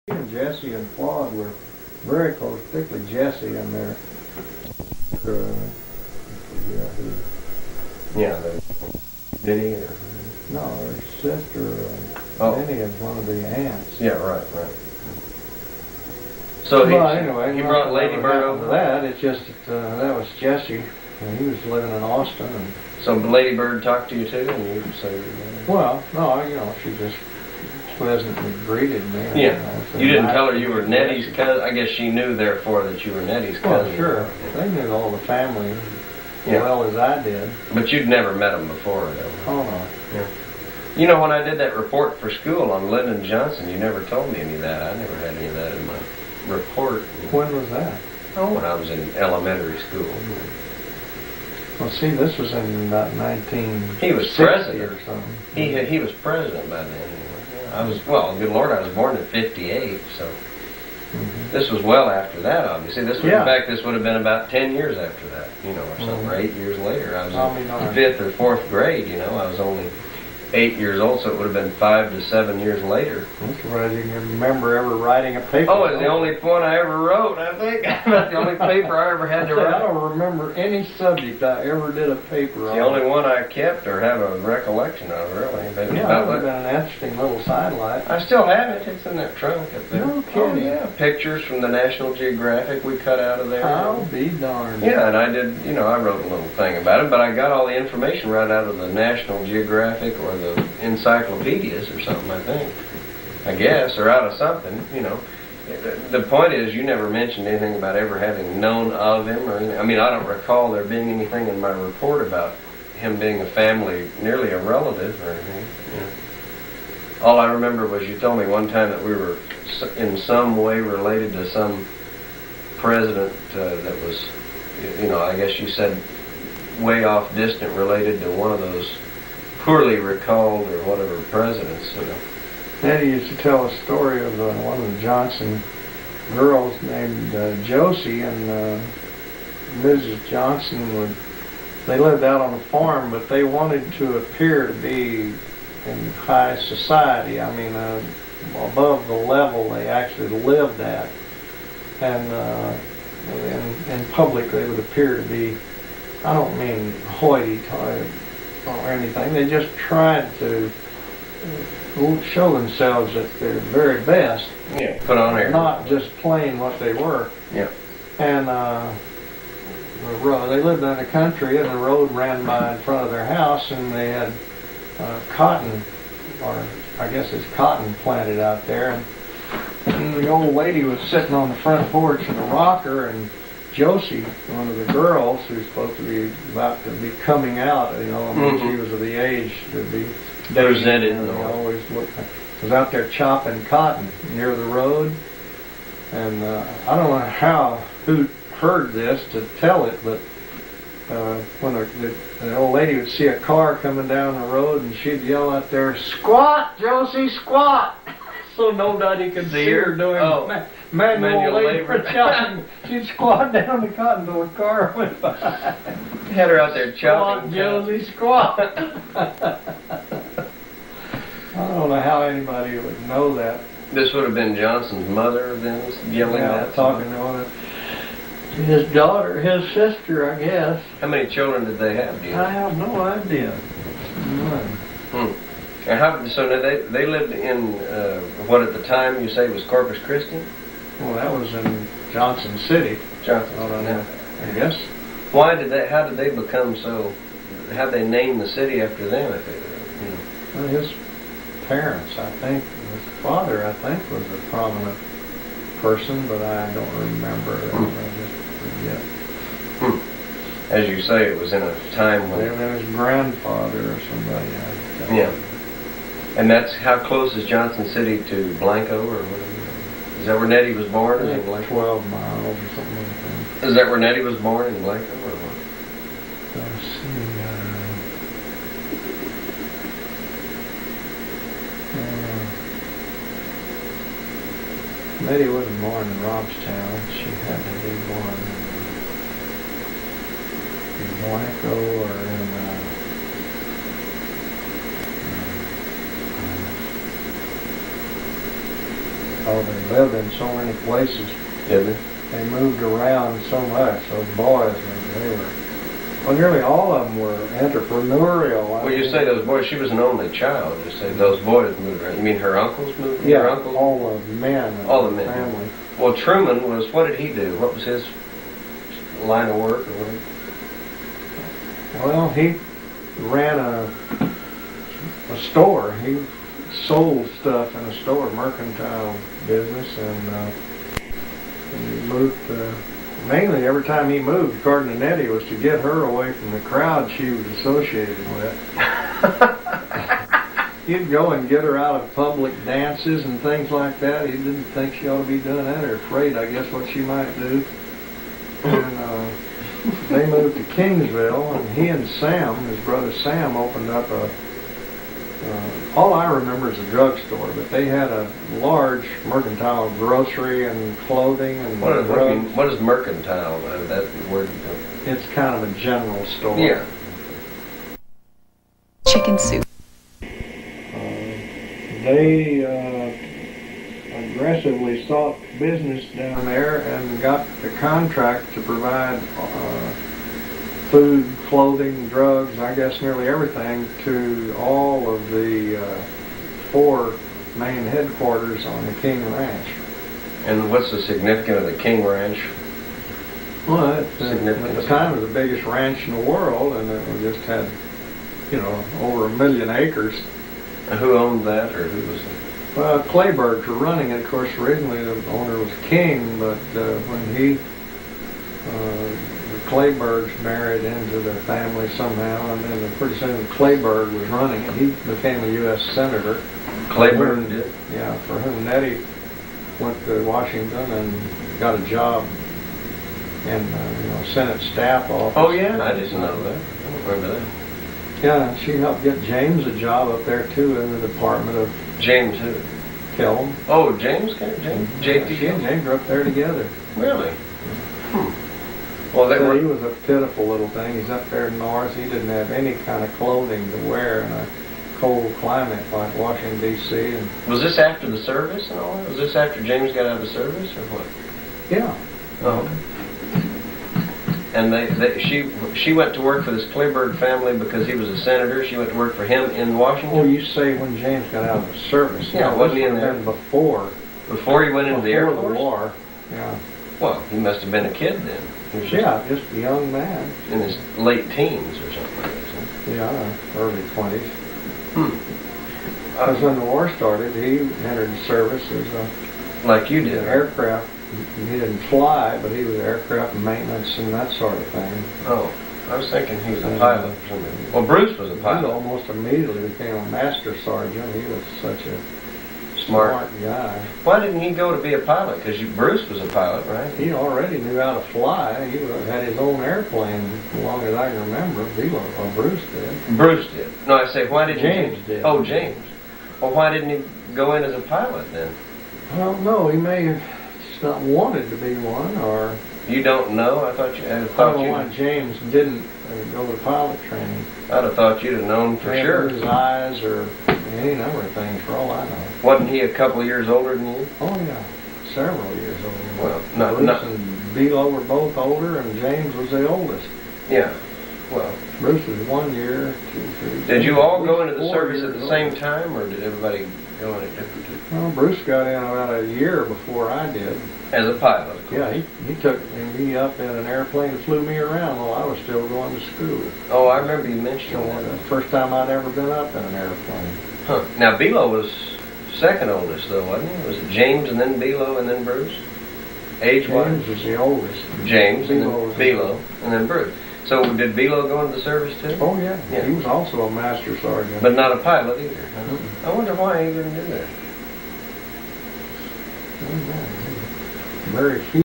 And Jesse and Claude were very close, particularly Jesse and their, yeah, did he? Or? No, her sister, Minnie is one of the aunts. Yeah, right. So anyway, he brought Lady Bird over? That, it's just that, that was Jesse, and he was living in Austin. And so Lady Bird talked to you too, and you said, well, no, she just pleasantly greeted me. Yeah. You didn't tell her you were Nettie's cousin? I guess she knew, therefore, that you were Nettie's cousin. Well, sure. They knew all the family as well as I did. But you'd never met them before, though? Oh, no. Yeah. You know, when I did that report for school on Lyndon Johnson, you never told me any of that. I never had any of that in my report. When was that? Oh, when I was in elementary school. Well, see, this was in about 1960 He was president or something. He was president by then. I was, well, good Lord, I was born in '58, so this was well after that, obviously. This was, in fact, this would have been about 10 years after that, or something, or 8 years later. I was in 5th or 4th grade, I was only 8 years old, so it would have been 5 to 7 years later. I'm surprised you can remember ever writing a paper. Oh, it's the only one I ever wrote, I think. That's the only paper I ever had to write. I don't remember any subject I ever did a paper on. The only one I kept or have a recollection of, really. But yeah, that would have been an interesting little sidelight. I still have it. It's in that trunk up there. No kidding. Oh, yeah. Pictures from the National Geographic we cut out of there. I'll be darned. Yeah, and I did, I wrote a little thing about it, but I got all the information right out of the National Geographic or the encyclopedias or something, I guess, or out of something, The point is, you never mentioned anything about ever having known of him or anything. I mean, I don't recall there being anything in my report about him being a family, nearly a relative or anything. All I remember was you told me one time that we were in some way related to some president that was, I guess you said way off distant related to one of those poorly recalled or whatever presidents, Daddy used to tell a story of one of the Johnson girls named Josie, and Mrs. Johnson they lived out on a farm, but they wanted to appear to be in high society. I mean, above the level they actually lived at, and in public they would appear to be, I don't mean hoity-toity or anything, they just tried to show themselves at their very best. Yeah, put on air. Not just plain what they were. Yeah. And they lived in the country, and the road ran by in front of their house, and they had cotton, or I guess it's cotton planted out there. And the old lady was sitting on the front porch in a rocker, and Josie, one of the girls who's supposed to be about to be coming out, I mean, she was of the age to be presented, always was out there chopping cotton near the road, and I don't know who heard this to tell it, but when the old lady would see a car coming down the road, and she'd yell out there, "Squat, Josie, squat!" So nobody could see her doing manual labor chopping. She'd squat down the cotton until a car went by. Had her out there chopping. Squat, Josie, squat. I don't know how anybody would know that. This would have been Johnson's mother then yelling that? Talking to his daughter, his sister, I guess. How many children did they have, do you know? I have no idea. None. And so they lived in, what at the time you say was Corpus Christi? Well, that was in Johnson City. Johnson City, I guess. How did they become so, how'd they name the city after them? Well, his parents, I think, his father, I think, was a prominent person, but I don't remember. I just forget. As you say, it was in a time when... Maybe his grandfather or somebody. Yeah. And that's, how close is Johnson City to Blanco or whatever? Is that where Nettie was born? I think 12 miles or something like that. Is that where Nettie was born, in Blanco or what? Let's see. Nettie wasn't born in Robstown. She had to be born in Blanco or in Oh, they lived in so many places. Did they? They moved around so much. Those boys, they were. Well, nearly all of them were entrepreneurial. Well, you say those boys. She was an only child. You say those boys moved around. You mean her uncles moved? Yeah, her uncles? all the men. All the men. Family. Well, Truman was. What did he do? What was his line of work or whatever? Well, he ran a store. He sold stuff in a store, mercantile business, and he moved. Mainly, every time he moved, according to Nettie, was to get her away from the crowd she was associated with. He'd go and get her out of public dances and things like that. He didn't think she ought to be doing that, or afraid, I guess, what she might do. And they moved to Kingsville, and he and Sam, his brother Sam, opened up all I remember is a drugstore, but they had a large mercantile grocery and clothing and drugs. What is mercantile? That word? It's kind of a general store. Yeah. Chicken soup. They aggressively sought business down there and got the contract to provide food, clothing, drugs, I guess nearly everything, to all of the 4 main headquarters on the King Ranch. And what's the significance of the King Ranch? Well, at the time it was the biggest ranch in the world, and it just had, over 1 million acres. And who owned that, or who was it? Well, Clayburghs were running it. Of course, originally the owner was King, but when the Clayburghs married into their family somehow, and then pretty soon Clayburgh was running it. He became a U.S. Senator. Clayburgh did? Yeah, for whom Nettie went to Washington and got a job in Senate staff office. Oh, yeah? I didn't know that. I don't remember that. Yeah, and she helped get James a job up there, too, in the Department of James who? Kiln. Oh, James? James? J.P. She and James were up there together. Really? Well, he was a pitiful little thing. He's up there north. He didn't have any kind of clothing to wear in a cold climate like Washington, D.C. And was this after the service and all that? Was this after James got out of the service, or what? Yeah. Oh. And she went to work for this Clayburgh family because he was a senator. She went to work for him in Washington. Oh, you say when James got out of the service? Yeah, wasn't he in there before? Before he went into the Air Force? Before the war. Yeah. Well, he must have been a kid then. He was just a young man. In his late teens or something like that. Yeah, early 20s. Because when the war started, he entered the service as like you did. Aircraft. He didn't fly, but he was aircraft maintenance and that sort of thing. Oh, I was thinking he was a pilot or something. Well, Bruce was a pilot. He almost immediately became a master sergeant. He was such a smart guy. Why didn't he go to be a pilot? Because Bruce was a pilot, right? He already knew how to fly. He had his own airplane, as long as I can remember. Bruce did. Bruce did. No, I say, why did James did. Oh, James. Well, why didn't he go in as a pilot then? I don't know. He may have just not wanted to be one, or... You don't know? I thought you... I don't know why James didn't go to pilot training. I'd have thought you'd have known for sure. His eyes, or any number of things, for all I know. Wasn't he a couple of years older than you? Oh, yeah. Several years older. Well, Bruce and Belo were both older, and James was the oldest. Yeah. Well... Bruce was 1 year, 2, 3... Did you all go into the service at the same time, or did everybody go in at different times? Well, Bruce got in about a year before I did. As a pilot, of course. Yeah, he took me up in an airplane and flew me around while I was still going to school. Oh, I remember you mentioning that. The first time I'd ever been up in an airplane. Huh. Now, Belo was second oldest, though, wasn't he? Was it James and then Belo and then Bruce? Age-wise? James was the oldest. James and then Belo and then Bruce. So did Belo go into the service too? Oh, yeah. He was also a master sergeant. But not a pilot either. Huh? I wonder why he didn't do that. Very few.